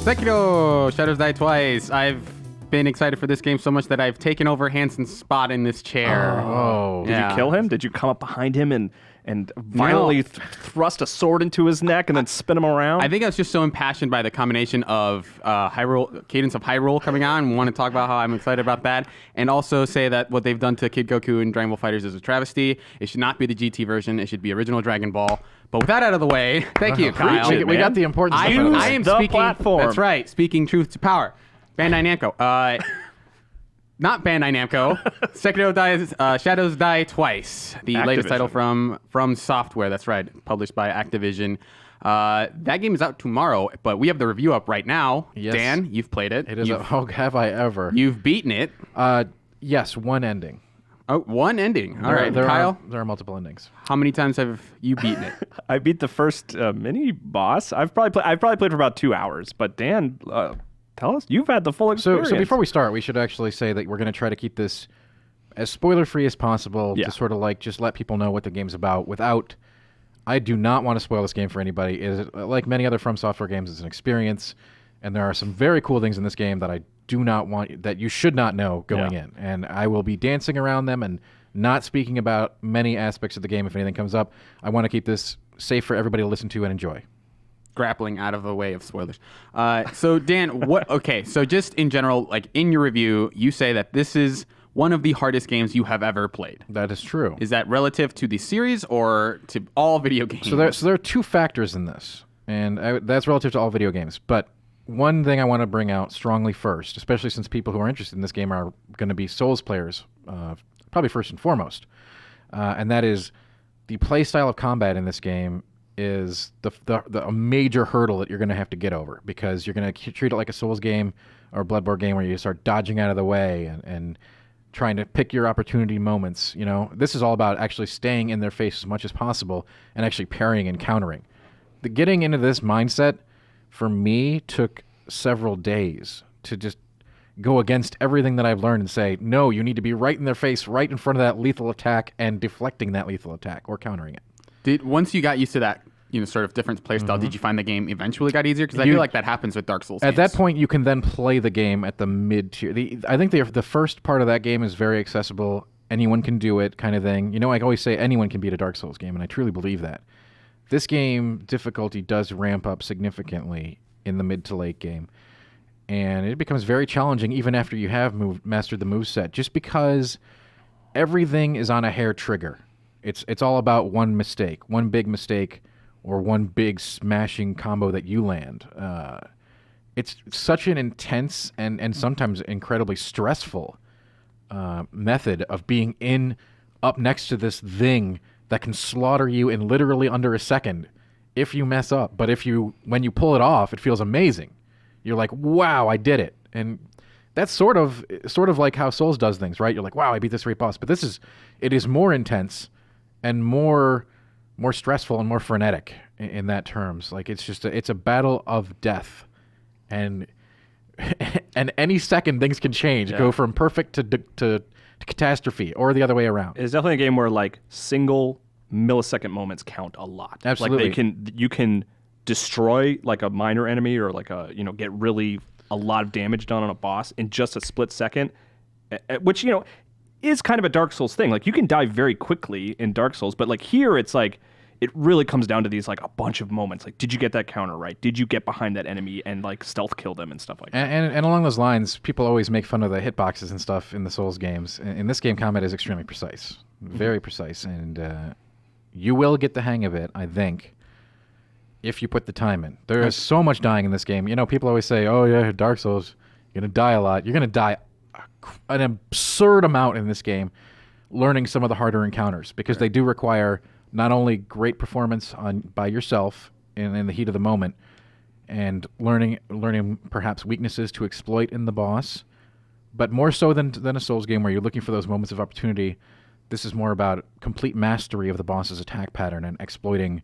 Sekiro, Shadows Die Twice. I've been excited for this game so much that I've taken over Hanson's spot in this chair. Oh. Did you kill him? Did you come up behind him and violently thrust a sword into his neck and then spin him around? I think I was just so impassioned by the combination of Cadence of Hyrule coming on and want to talk about how I'm excited about that, and also say that what they've done to Kid Goku and Dragon Ball FighterZ is a travesty. It should not be the GT version. It should be original Dragon Ball. But with that out of the way, thank you, Kyle. We got the important stuff. I am the speaking, platform. That's right. Speaking truth to power. Bandai Namco. Not Bandai Namco. Sekiro Shadows Die Twice. The latest title from Software. That's right. Published by Activision. That game is out tomorrow, but we have the review up right now. Yes. Dan, you've played it. It is. Have I ever? You've beaten it. Yes, one ending. Oh, one ending. All right, there Kyle. There are multiple endings. How many times have you beaten it? I beat the first mini boss. I've probably played for about 2 hours. But Dan, tell us, you've had the full experience. So before we start, we should actually say that we're going to try to keep this as spoiler-free as possible to sort of like just let people know what the game's about without... I do not want to spoil this game for anybody. It is, like many other From Software games, it's an experience, and there are some very cool things in this game that I do not want, that you should not know going in. And I will be dancing around them and not speaking about many aspects of the game if anything comes up. I want to keep this safe for everybody to listen to and enjoy. Grappling out of the way of spoilers. So Dan, so just in general, like in your review, you say that this is one of the hardest games you have ever played. That is true. Is that relative to the series or to all video games? So there are two factors in this, and that's relative to all video games. But one thing I want to bring out strongly first, especially since people who are interested in this game are going to be Souls players, probably first and foremost, and that is the play style of combat in this game is a major hurdle that you're going to have to get over, because you're going to treat it like a Souls game or a Bloodborne game where you start dodging out of the way and trying to pick your opportunity moments. You know, this is all about actually staying in their face as much as possible and actually parrying and countering. The getting into this mindset for me took several days to just go against everything that I've learned and say, no, you need to be right in their face, right in front of that lethal attack and deflecting that lethal attack or countering it. Once you got used to that, sort of different playstyle, did you find the game eventually got easier? Because I feel like that happens with Dark Souls At games. that point, you can then play the game at the mid-tier. I think the first part of that game is very accessible. Anyone can do it kind of thing. You know, I always say anyone can beat a Dark Souls game, and I truly believe that. This game, difficulty does ramp up significantly in the mid to late game. And it becomes very challenging even after you have mastered the moveset, just because everything is on a hair trigger. It's all about one mistake, one big mistake, or one big smashing combo that you land. It's such an intense and sometimes incredibly stressful method of being up next to this thing that can slaughter you in literally under a second if you mess up. But when you pull it off, it feels amazing. You're like, wow, I did it. And that's sort of like how Souls does things, right? You're like, wow, I beat this great boss. But it is more intense and more stressful and more frenetic in that terms. Like it's a battle of death, and any second things can change. Go from perfect to catastrophe, or the other way around. It's definitely a game where like single millisecond moments count a lot. Absolutely, like you can destroy like a minor enemy or like get really a lot of damage done on a boss in just a split second, which is kind of a Dark Souls thing. Like you can die very quickly in Dark Souls, but like here it's like it really comes down to these like a bunch of moments. Like, did you get that counter right? Did you get behind that enemy and like stealth kill them and stuff like that? And along those lines, people always make fun of the hitboxes and stuff in the Souls games. In this game, combat is extremely precise, very precise, and you will get the hang of it, I think, if you put the time in. There is so much dying in this game. You know, people always say, oh yeah, Dark Souls, you're going to die a lot. You're going to die an absurd amount in this game learning some of the harder encounters, because they do require not only great performance by yourself in the heat of the moment and learning perhaps weaknesses to exploit in the boss, but more so than a Souls game where you're looking for those moments of opportunity. This is more about complete mastery of the boss's attack pattern and exploiting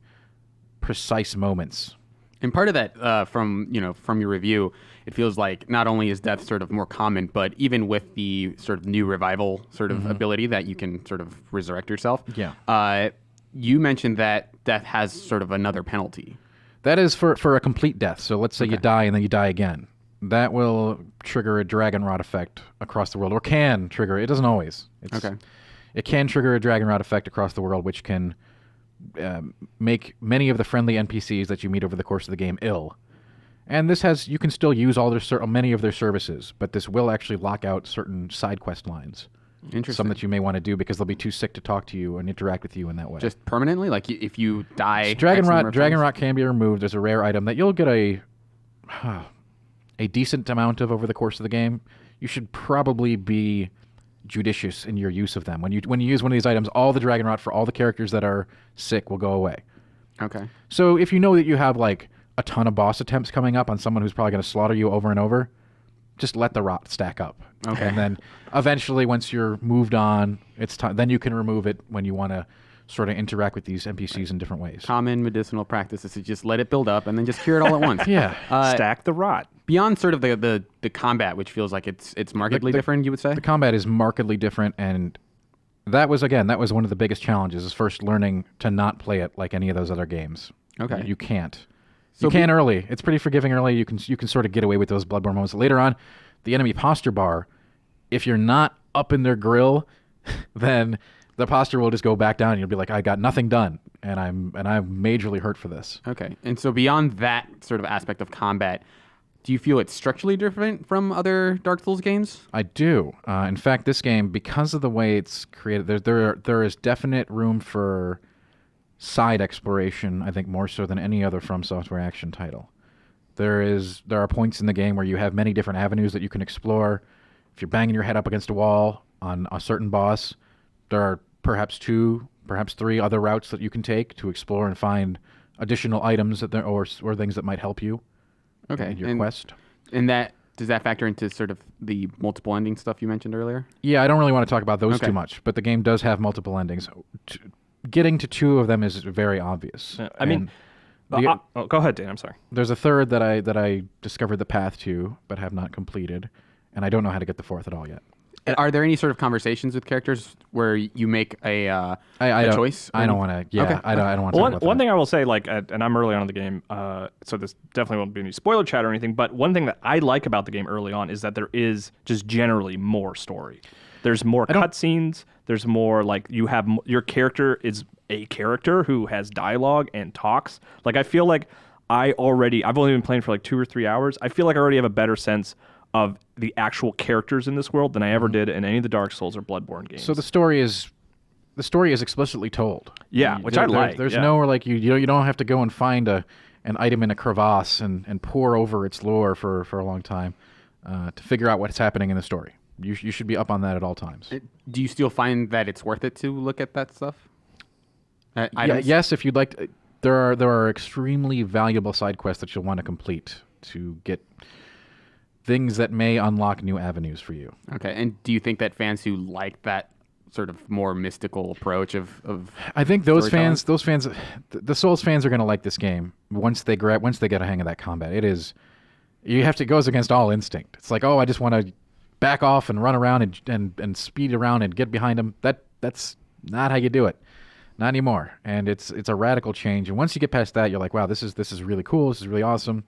precise moments. And part of that, from your review, it feels like not only is death sort of more common, but even with the sort of new revival sort of ability that you can sort of resurrect yourself. Yeah. You mentioned that death has sort of another penalty. That is for a complete death. So let's say you die and then you die again. That will trigger a dragon rot effect across the world, or can trigger. It doesn't always. It can trigger a dragon rot effect across the world, which can make many of the friendly NPCs that you meet over the course of the game ill. And you can still use many of their services, but this will actually lock out certain side quest lines. Interesting. Some that you may want to do because they'll be too sick to talk to you and interact with you in that way. Just permanently? Like if you die... Dragon rot can be removed. There's a rare item that you'll get a decent amount of over the course of the game. You should probably be judicious in your use of them. When you use one of these items, all the dragon rot for all the characters that are sick will go away. Okay. So if you know that you have like a ton of boss attempts coming up on someone who's probably going to slaughter you over and over, just let the rot stack up. Okay. And then eventually, once you're moved on, it's time. Then you can remove it when you want to sort of interact with these NPCs in different ways. Common medicinal practice is to just let it build up and then just cure it all at once. Yeah. Stack the rot. Beyond sort of the combat, which feels like it's markedly different, you would say? The combat is markedly different, and that was one of the biggest challenges, is first learning to not play it like any of those other games. Okay. You can't. You can early. It's pretty forgiving early. You can sort of get away with those Bloodborne moments. Later on, the enemy posture bar, if you're not up in their grill, then the posture will just go back down and you'll be like, I got nothing done, and I'm majorly hurt for this. Okay. And so beyond that sort of aspect of combat, do you feel it's structurally different from other Dark Souls games? I do. In fact, this game, because of the way it's created, there is definite room for side exploration, I think, more so than any other From Software action title. There are points in the game where you have many different avenues that you can explore. If you're banging your head up against a wall on a certain boss, there are perhaps 2, perhaps 3 other routes that you can take to explore and find additional items or things that might help you in your quest. And does that factor into sort of the multiple ending stuff you mentioned earlier? Yeah, I don't really want to talk about those too much, but the game does have multiple endings. Getting to 2 of them is very obvious. I mean, go ahead, Dan. I'm sorry. There's a third that I discovered the path to, but have not completed, and I don't know how to get the 4th at all yet. Are there any sort of conversations with characters where you make a choice? I don't want to. Yeah, okay. I don't want to. One thing I will say, and I'm early on in the game, so this definitely won't be any spoiler chat or anything. But one thing that I like about the game early on is that there is just generally more story. There's more cutscenes. There's more your character is a character who has dialogue and talks. Like I feel like I've only been playing for like 2 or 3 hours. I feel like I already have a better sense of the actual characters in this world than I ever did in any of the Dark Souls or Bloodborne games. So the story is explicitly told. Yeah, which I like. There's nowhere like you don't have to go and find an item in a crevasse and pore over its lore for a long time to figure out what's happening in the story. You should be up on that at all times. Do you still find that it's worth it to look at that stuff? Yes, if you'd like to. There are extremely valuable side quests that you'll want to complete to get things that may unlock new avenues for you. Okay, and do you think that fans who like that sort of more mystical approach of I think those fans, the Souls fans are going to like this game once they get a hang of that combat. It goes against all instinct. It's like, oh, I just want to back off and run around and speed around and get behind them. That's not how you do it. Not anymore. And it's a radical change. And once you get past that, you're like, wow, this is really cool. This is really awesome.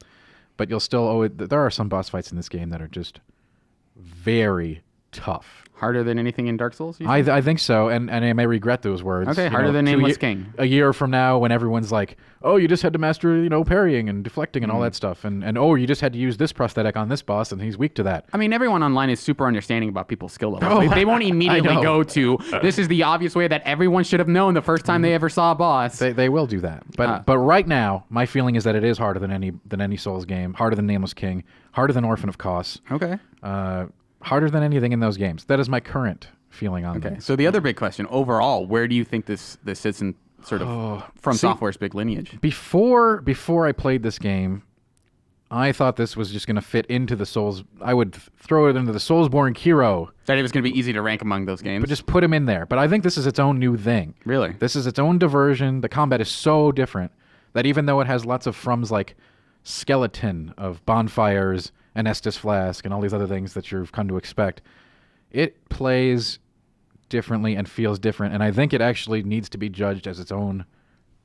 But you'll still there are some boss fights in this game that are just very tough. Harder than anything in Dark Souls? I think so, and I may regret those words. Okay, harder than Nameless King. A year from now, when everyone's like, "Oh, you just had to master, parrying and deflecting and all that stuff," and oh, you just had to use this prosthetic on this boss, and he's weak to that. I mean, everyone online is super understanding about people's skill levels. They won't immediately go to this is the obvious way that everyone should have known the first time they ever saw a boss. They will do that, but right now, my feeling is that it is harder than any Souls game, harder than Nameless King, harder than Orphan of Kos. Okay. Harder than anything in those games. That is my current feeling on them. Okay, so the other big question, overall, where do you think this sits in sort of From Software's big lineage? Before I played this game, I thought this was just going to fit into the Souls. I would throw it into the Soulsborne Hero. That it was going to be easy to rank among those games? But just put him in there. But I think this is its own new thing. Really? This is its own diversion. The combat is so different that even though it has lots of From's like skeleton of bonfires and Estus Flask and all these other things that you've come to expect, it plays differently and feels different, and I think it actually needs to be judged as its own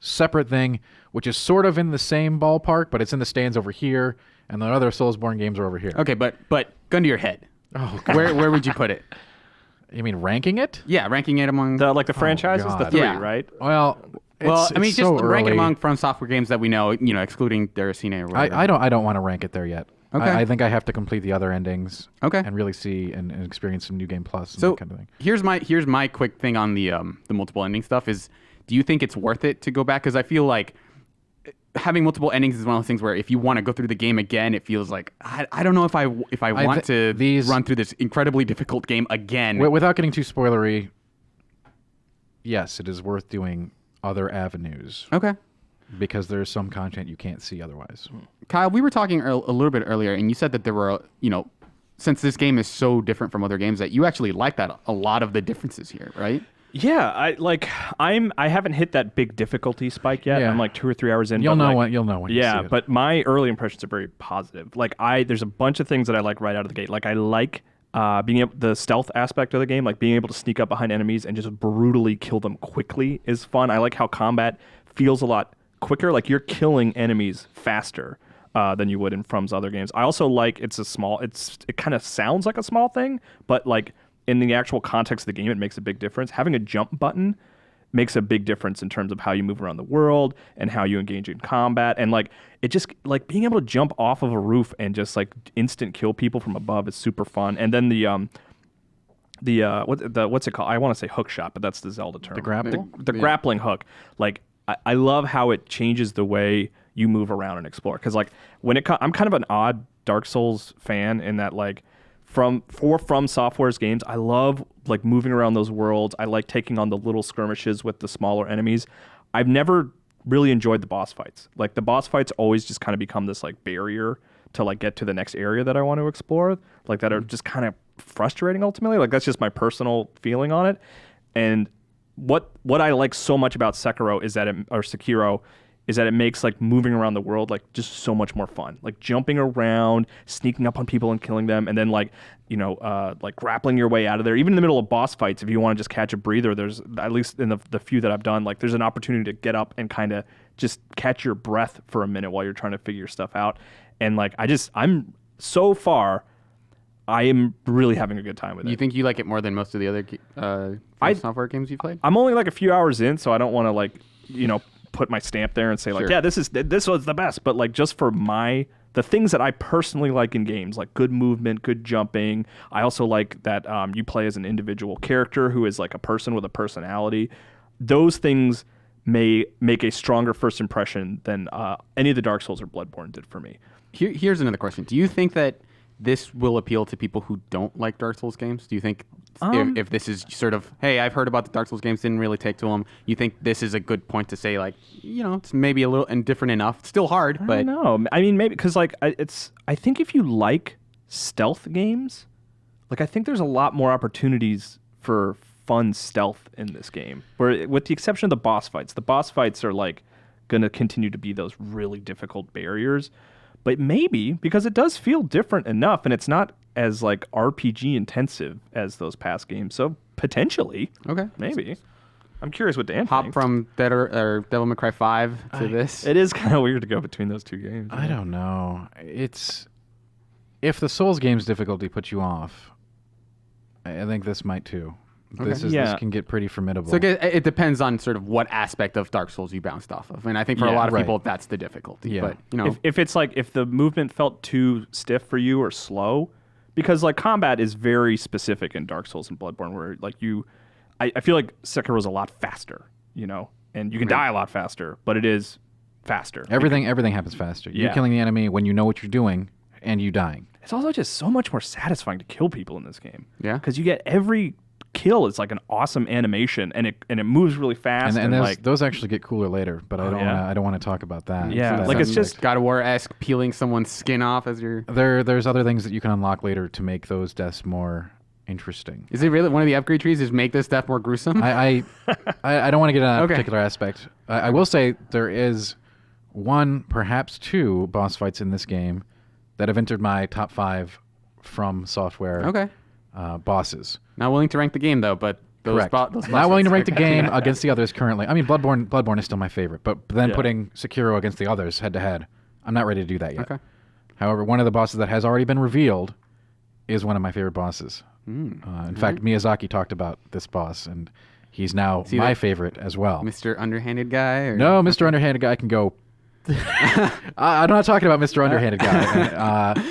separate thing, which is sort of in the same ballpark, but it's in the stands over here, and the other Soulsborne games are over here. Okay, but gun to your head. Oh, Where would you put it? You mean ranking it? Yeah, ranking it among The franchises, the God. 3, Yeah. right? Well, I mean, it's just so rank it early. among From Software games that we know, excluding Deracine or whatever. I don't want to rank it there yet. Okay. I think I have to complete the other endings. Okay. And really see and experience some New Game Plus and So that kind of thing. here's my quick thing on the multiple ending stuff is, do you think it's worth it to go back? Because I feel like having multiple endings is one of those things where if you want to go through the game again, it feels like I don't know if I want to run through this incredibly difficult game again. Without getting too spoilery, yes, it is worth doing other avenues Okay. because there's some content you can't see otherwise. Kyle, we were talking a little bit earlier, and you said that there were, since this game is so different from other games, that you actually like that a lot of the differences here, right? Yeah, I haven't hit that big difficulty spike yet. Yeah. I'm like 2 or 3 hours in. You'll but know like, when you Yeah, see it. but my early impressions are very positive. Like there's a bunch of things that I like right out of the gate. Like I like being able the stealth aspect of the game, like being able to sneak up behind enemies and just brutally kill them quickly is fun. I like how combat feels a lot quicker. Like you're killing enemies faster than you would in From's other games. I also like it kind of sounds like a small thing, but like in the actual context of the game, it makes a big difference. Having a jump button makes a big difference in terms of how you move around the world and how you engage in combat. And like it just like being able to jump off of a roof and just like instant kill people from above is super fun. And then what's it called? I want to say hook shot, but that's the Zelda term. The grapple? The grappling hook. Like I love how it changes the way you move around and explore. Because like I'm kind of an odd Dark Souls fan in that like From Software's games, I love like moving around those worlds. I like taking on the little skirmishes with the smaller enemies. I've never really enjoyed the boss fights. Like the boss fights always just kind of become this like barrier to like get to the next area that I want to explore. Like that are just kind of frustrating ultimately. Like that's just my personal feeling on it. And what I like so much about Sekiro is that it makes like moving around the world like just so much more fun. Like jumping around, sneaking up on people and killing them, and then like like grappling your way out of there. Even in the middle of boss fights, if you want to just catch a breather, there's at least in the few that I've done, like there's an opportunity to get up and kind of just catch your breath for a minute while you're trying to figure your stuff out. And like I'm so far, I am really having a good time with it. You think you like it more than most of the other From Software games you played? I'm only like a few hours in, so I don't want to like put my stamp there and say like, Sure. yeah, this was the best. But like just for the things that I personally like in games, like good movement, good jumping. I also like that you play as an individual character who is like a person with a personality. Those things may make a stronger first impression than any of the Dark Souls or Bloodborne did for me. Here's another question. Do you think that this will appeal to people who don't like Dark Souls games? Do you think if this is sort of, hey, I've heard about the Dark Souls games, didn't really take to them, you think this is a good point to say, like, it's maybe a little indifferent enough. It's still hard, but... I don't know. I mean, maybe because, like, I think if you like stealth games, like, I think there's a lot more opportunities for fun stealth in this game. Where, with the exception of the boss fights are, like, going to continue to be those really difficult barriers. But maybe, because it does feel different enough, and it's not as like RPG intensive as those past games. So potentially, Okay. maybe. I'm curious what Dan Hop thinks. from Devil May Cry 5 to this. It is kind of weird to go between those two games. I don't know. It's if the Souls game's difficulty puts you off, I think this might too. This can get pretty formidable. So it depends on sort of what aspect of Dark Souls you bounced off of. And I think for a lot of right. people, that's the difficulty. Yeah. But, If it's like, if the movement felt too stiff for you or slow, because like combat is very specific in Dark Souls and Bloodborne, where like I feel like Sekiro is a lot faster, and you can die a lot faster, but it is faster. everything happens faster. Yeah. You're killing the enemy when you know what you're doing, and you dying. It's also just so much more satisfying to kill people in this game. Yeah. Because you get every kill is like an awesome animation, and it moves really fast. And like those actually get cooler later, but I don't want to talk about that. Yeah, That's like it's just God of War-esque peeling someone's skin off as you're... there's other things that you can unlock later to make those deaths more interesting. Is it really one of the upgrade trees is make this death more gruesome? I don't want to get on a Okay. particular aspect. I will say there is one, perhaps two boss fights in this game that have entered my top 5 From Software Okay. bosses. Not willing to rank the game, though, but Correct. those Not willing to rank bosses. the game against the others currently. I mean, Bloodborne is still my favorite, but then putting Sekiro against the others head to head, I'm not ready to do that yet. Okay. However, one of the bosses that has already been revealed is one of my favorite bosses. In fact, Miyazaki talked about this boss, and he's now my favorite as well. Mr. Underhanded guy? Or? No, Mr. Underhanded guy can go. I'm not talking about Mr. Underhanded guy.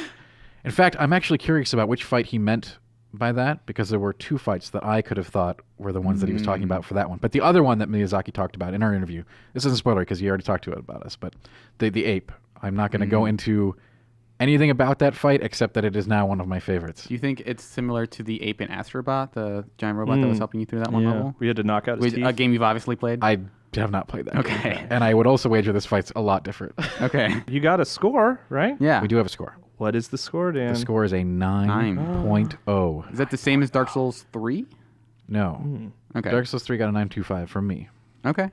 In fact, I'm actually curious about which fight he meant by that, because there were two fights that I could have thought were the ones that he was talking about for that one. But the other one that Miyazaki talked about in our interview, this isn't a spoiler because he already talked to it about us, but the ape. I'm not going to go into anything about that fight except that it is now one of my favorites. Do you think it's similar to the ape in Astrobot, the giant robot that was helping you through that one level? We had to knock out his teeth. A game you've obviously played? I have not played that Okay. game. And I would also wager this fight's a lot different. Okay. You got a score, right? Yeah. We do have a score. What is the score, Dan? The score is a 9.0. Is that the same as Dark Souls 3? No. Okay. Dark Souls 3 got a 9.25 from me. Okay.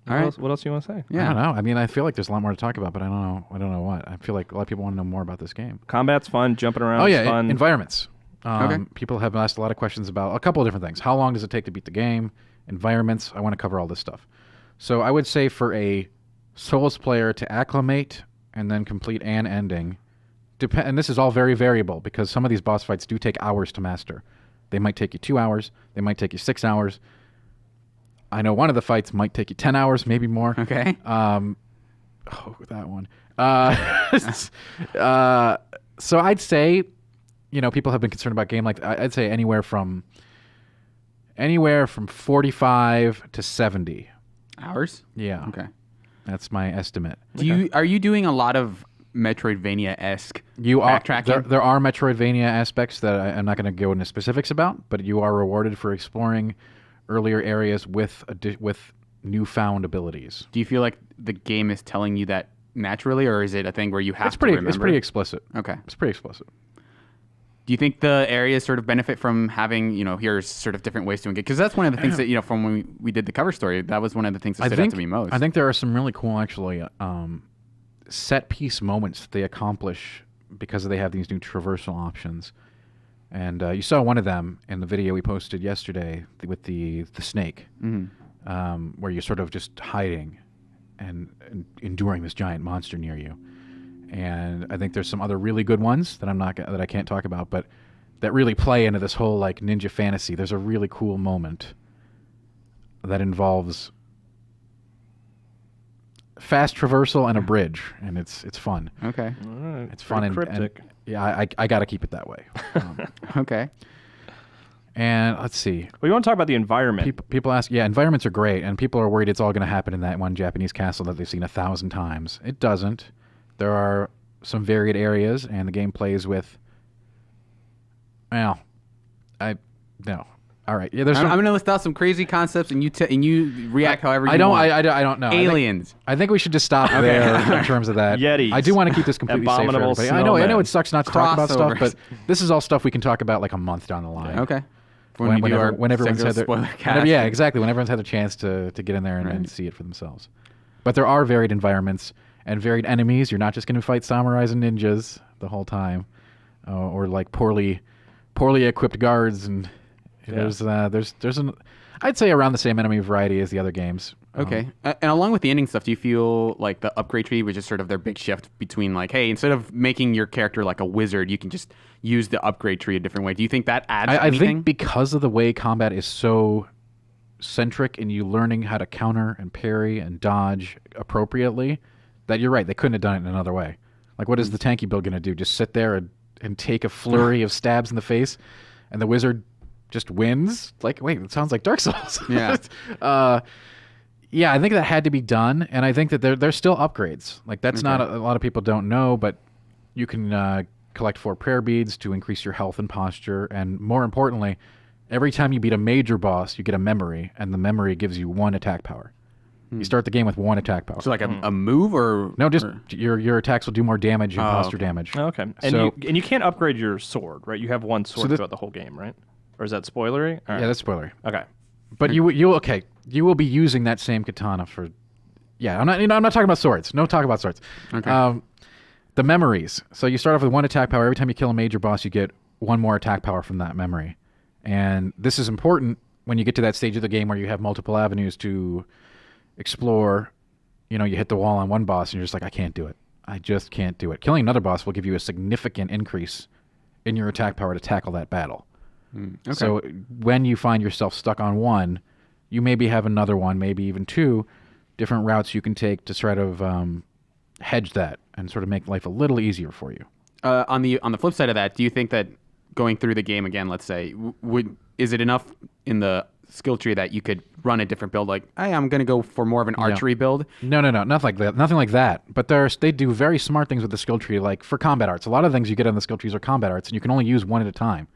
What else do you want to say? Yeah. I don't know. I mean, I feel like there's a lot more to talk about, but I don't know what. I feel like a lot of people want to know more about this game. Combat's fun. Jumping around is fun. Environments. Okay. People have asked a lot of questions about a couple of different things. How long does it take to beat the game? Environments. I want to cover all this stuff. So I would say for a Souls player to acclimate and then complete an ending, and this is all very variable because some of these boss fights do take hours to master. They might take you 2 hours. They might take you 6 hours. I know one of the fights might take you 10 hours, maybe more. Okay. That one. So I'd say, people have been concerned about game like I'd say anywhere from 45 to 70 Hours? Yeah. Okay. That's my estimate. Are you doing a lot of Metroidvania-esque You are backtracking? there are Metroidvania aspects that I'm not going to go into specifics about, but you are rewarded for exploring earlier areas with newfound abilities. Do you feel like the game is telling you that naturally, or is it a thing where you have to remember? It's pretty explicit. Okay. It's pretty explicit. Do you think the areas sort of benefit from having, here's sort of different ways to engage? Because that's one of the things that, from when we did the cover story, that was one of the things that stood out to me most. I think there are some really cool, actually, set piece moments that they accomplish because they have these new traversal options. And you saw one of them in the video we posted yesterday with the snake, where you're sort of just hiding and enduring this giant monster near you. And I think there's some other really good ones that I can't talk about, but that really play into this whole like ninja fantasy. There's a really cool moment that involves fast traversal and a bridge, and it's fun. Okay. All right. It's fun and cryptic. yeah, I got to keep it that way. Okay. And let's see. Well, you want to talk about the environment? People ask, environments are great, and people are worried it's all going to happen in that one Japanese castle that they've seen 1,000 times. It doesn't. There are some varied areas, and the game plays with. Well, no. All right. Yeah, there's. I'm going to list out some crazy concepts, and you react however you I don't. want. I don't know. Aliens. I think we should just stop there in terms of that. Yetis. I do want to keep this completely safe for Abominable everybody. I know snowmen. it sucks not to talk about stuff, Crossovers. but this is all stuff we can talk about like a month down the line. Okay. When everyone's had their spoiler cast. yeah, exactly. When everyone's had a chance to get in there and see it for themselves. But there are varied environments and varied enemies. You're not just going to fight samurais and ninjas the whole time, or like poorly equipped guards. And there's an I'd say around the same enemy variety as the other games. Okay. And along with the ending stuff, do you feel like the upgrade tree was just sort of their big shift between like, hey, instead of making your character like a wizard, you can just use the upgrade tree a different way. Do you think that adds I anything? think because of the way combat is so centric in you learning how to counter and parry and dodge appropriately, that you're right. They couldn't have done it in another way. Like, what is the tanky build going to do? Just sit there and take a flurry of stabs in the face, and the wizard just wins? Like, wait, it sounds like Dark Souls. Yeah. Yeah, I think that had to be done, and I think that there's still upgrades. Like, that's not a lot of people don't know, but you can collect 4 prayer beads to increase your health and posture, and more importantly, every time you beat a major boss, you get a memory, and the memory gives you 1 attack power. You start the game with 1 attack power. So like a move or No, just your attacks will do more damage and posture damage. Okay. And So- you can't upgrade your sword, right? You have one sword this- throughout the whole game, right? Or is that spoilery? All right. Yeah, that's spoilery. Okay. But you will be using that same katana for. Yeah, I'm not talking about swords. No talk about swords. Okay. The memories. So you start off with 1 attack power. Every time you kill a major boss, you get 1 more attack power from that memory. And this is important when you get to that stage of the game where you have multiple avenues to explore. You hit the wall on one boss and you're just like, I can't do it. I just can't do it. Killing another boss will give you a significant increase in your attack power to tackle that battle. Okay. So when you find yourself stuck on one, you maybe have another one, maybe even two different routes you can take to sort of hedge that and sort of make life a little easier for you. On the flip side of that, do you think that going through the game again, let's say, is it enough in the skill tree that you could run a different build? Like, hey, I'm going to go for more of an archery build. No, nothing like that. Nothing like that. But they do very smart things with the skill tree, like for combat arts. A lot of things you get on the skill trees are combat arts, and you can only use one at a time.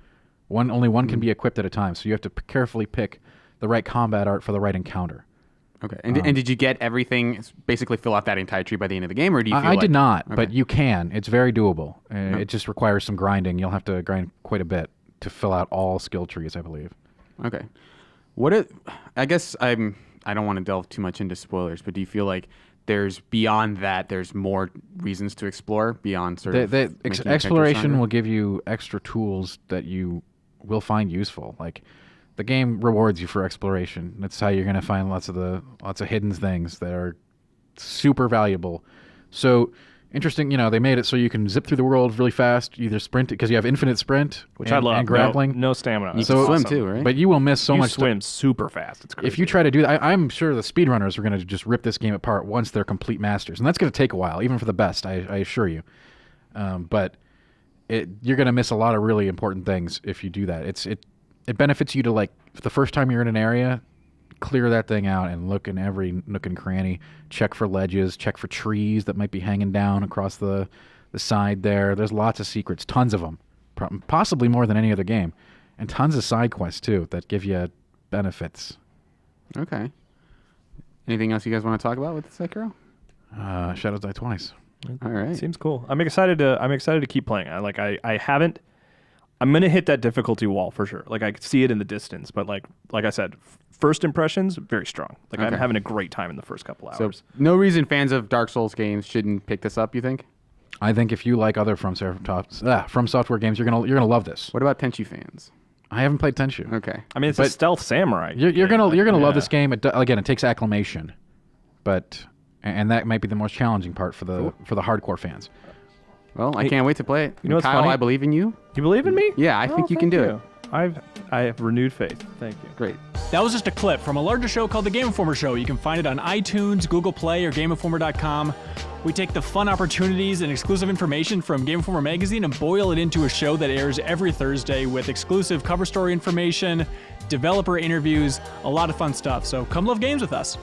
Only one can be equipped at a time, so you have to carefully pick the right combat art for the right encounter. Okay. And did you get everything, basically fill out that entire tree by the end of the game, or do you feel I did not, okay. but you can. It's very doable. It just requires some grinding. You'll have to grind quite a bit to fill out all skill trees, I believe. Okay. I guess I don't want to delve too much into spoilers, but do you feel like there's beyond that, there's more reasons to explore beyond sort of exploration will give you extra tools that you will find useful. Like, the game rewards you for exploration. That's how you're going to find lots of hidden things that are super valuable. So interesting, they made it so you can zip through the world really fast. You either sprint because you have infinite sprint, which I love, and grappling. No stamina. You can swim too, right? But you will miss so much. Swim super fast. It's crazy. If you try to do that, I'm sure the speedrunners are going to just rip this game apart once they're complete masters, and that's going to take a while, even for the best. I assure you. But you're going to miss a lot of really important things if you do that. It benefits you to, like, the first time you're in an area, clear that thing out and look in every nook and cranny. Check for ledges, check for trees that might be hanging down across the side there. There's lots of secrets, tons of them, possibly more than any other game. And tons of side quests, too, that give you benefits. Okay. Anything else you guys want to talk about with Sekiro? Shadows Die Twice. All right. Seems cool. I'm excited to keep playing. I haven't. I'm gonna hit that difficulty wall for sure. Like, I could see it in the distance, but like I said, first impressions very strong. Like, I'm having a great time in the first couple hours. So no reason fans of Dark Souls games shouldn't pick this up, you think? I think if you like other From Software games, you're gonna love this. What about Tenchu fans? I haven't played Tenchu. Okay. I mean, it's a stealth samurai. You're gonna love this game. Again, it takes acclimation, and that might be the most challenging part for the hardcore fans. Well, I can't wait to play it. You know what's Kyle, funny? I believe in you. You believe in me? Yeah, I think you can do it. I have renewed faith. Thank you. Great. That was just a clip from a larger show called The Game Informer Show. You can find it on iTunes, Google Play, or GameInformer.com. We take the fun opportunities and exclusive information from Game Informer magazine and boil it into a show that airs every Thursday with exclusive cover story information, developer interviews, a lot of fun stuff. So come love games with us.